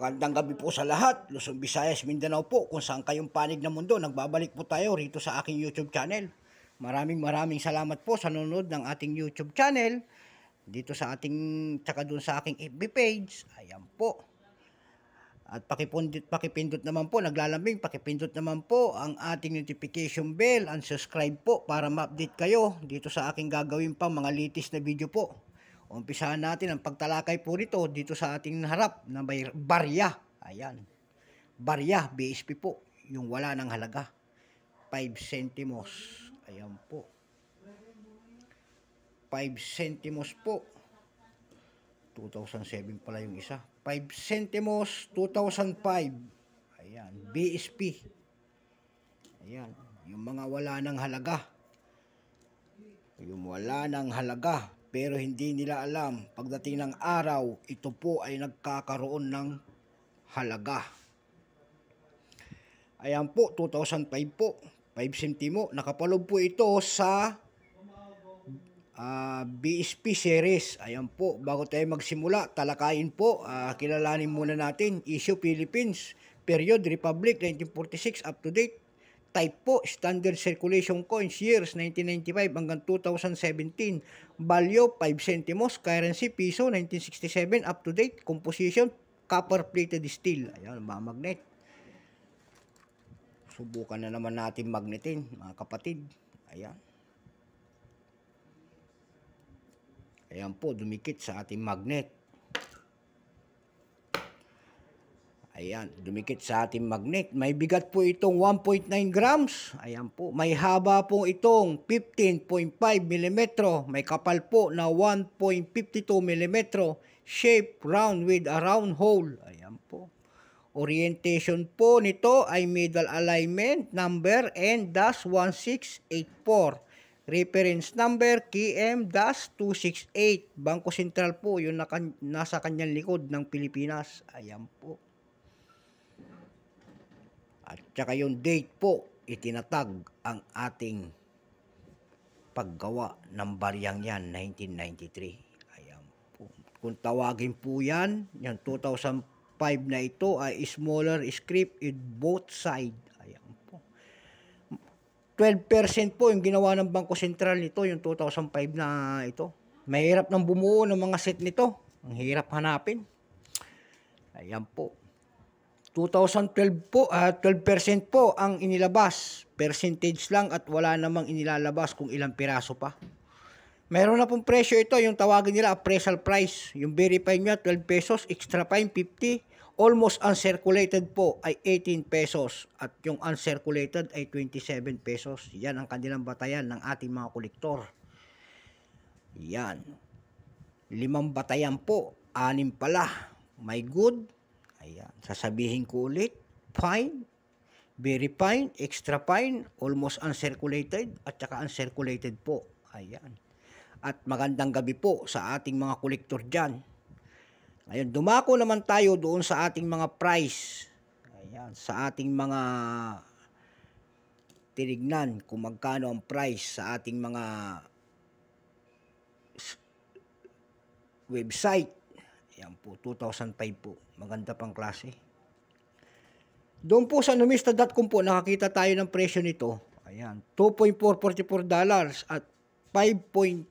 Magandang gabi po sa lahat, Luzon, Visayas, Mindanao po, kung saan kayong panig ng mundo. Nagbabalik po tayo rito sa aking YouTube channel. Maraming salamat po sa nanonood ng ating YouTube channel, dito sa ating, tsaka dun sa aking FB page. Ayan po. At pakipindot naman po, naglalambing, pakipindot naman po ang ating notification bell and subscribe po para ma-update kayo dito sa aking gagawin pang mga latest na video po. Umpisahan natin ang pagtalakay po rito dito sa ating harap na may barya. Ayan. Barya, BSP po. Yung wala ng halaga. 5 centimos. Ayan po. 5 centimos po. 2007 pala yung isa. 5 centimos, 2005. Ayan. BSP. Ayan. Yung mga wala ng halaga. Yung wala ng halaga. Pero hindi nila alam, pagdating ng araw, ito po ay nagkakaroon ng halaga. Ayan po, 2005 po, 5 centimo. Nakapaloob po ito sa BSP series. Ayan po, bago tayo magsimula, talakayin po, kilalanin muna natin, issue Philippines, period, Republic, 1946, up to date. Type po, standard circulation coins, years 1995 hanggang 2017. Value, 5 centimos. Currency, piso, 1967, up to date. Composition, copper-plated steel. Ayan, mga magnet. Subukan na naman natin magnetin, mga kapatid. Ayan. Ayan po, dumikit sa ating magnet. Ayan, dumikit sa ating magnet. May bigat po itong 1.9 grams. Ayan po. May haba po itong 15.5 mm. May kapal po na 1.52 mm. Shape round with a round hole. Ayan po. Orientation po nito ay middle alignment number N-1684. Reference number KM-268. Bangko Sentral po yung nasa kanyang likod ng Pilipinas. Ayan po. At saka yung date po, itinatag ang ating paggawa ng baryang yan, 1993. Ayan po. Kung tawagin po yan, yung 2005 na ito ay smaller script in both side. Ayan po. 12% po yung ginawa ng Bangko Sentral nito, yung 2005 na ito. Mahirap nang bumuo ng mga set nito. Ang hirap hanapin. Ayan po. 2012 po, 12% po ang inilabas. Percentage lang at wala namang inilalabas kung ilang piraso pa. Meron na pong presyo ito, yung tawagin nila appraisal price. Yung verify nyo, 12 pesos, extra fine, 50. Almost uncirculated po ay 18 pesos. At yung uncirculated ay 27 pesos. Yan ang kanilang batayan ng ating mga kolektor. Yan. 5 batayan po, 6 pala. May good. Ayan. Sasabihin ko ulit, fine, very fine, extra fine, almost uncirculated, at saka uncirculated po. Ayan. At magandang gabi po sa ating mga kolektor dyan. Ngayon, dumako naman tayo doon sa ating mga price. Ayan, sa ating mga tinignan kung magkano ang price sa ating mga website. Ayan po, 2005 po. Maganda pang klase. Doon po sa numista.com po, nakakita tayo ng presyo nito. Ayan, $2.444 at $5.04.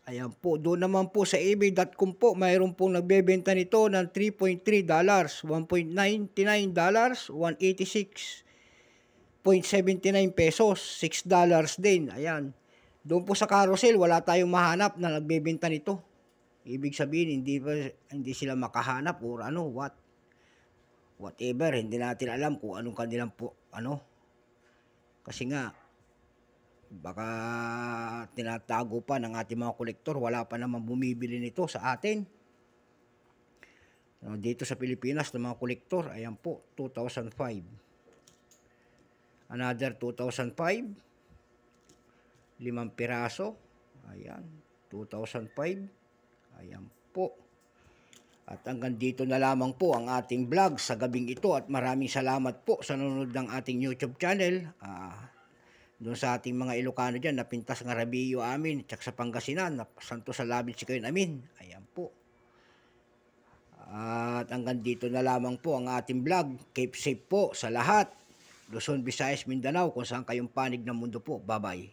Ayan po, doon naman po sa ebay.com po, mayroon pong nagbebenta nito ng $3.3, $1.99, $186.79 pesos, $6 din. Ayan. Doon po sa carousel, wala tayong mahanap na nagbebenta nito. Ibig sabihin, hindi sila makahanap or ano, whatever. Hindi natin alam kung anong kanilang po, ano. Kasi nga, baka tinatago pa ng ating mga kolektor, wala pa naman bumibili nito sa atin. Dito sa Pilipinas, ng mga kolektor, ayan po, 2005. Another 2005. 5 piraso. Ayan. 2005. Ayan po. At hanggang dito na lamang po ang ating vlog sa gabing ito. At maraming salamat po sa nanonood ng ating YouTube channel. Doon sa ating mga Ilocano dyan, napintas ng Rabiyo amin. At sa Pangasinan, Santo sa Labid si kayo namin. Ayan po. At hanggang dito na lamang po ang ating vlog. Keep safe po sa lahat. Luzon, Visayas, Mindanao, kung saan kayong panig ng mundo po. Bye-bye.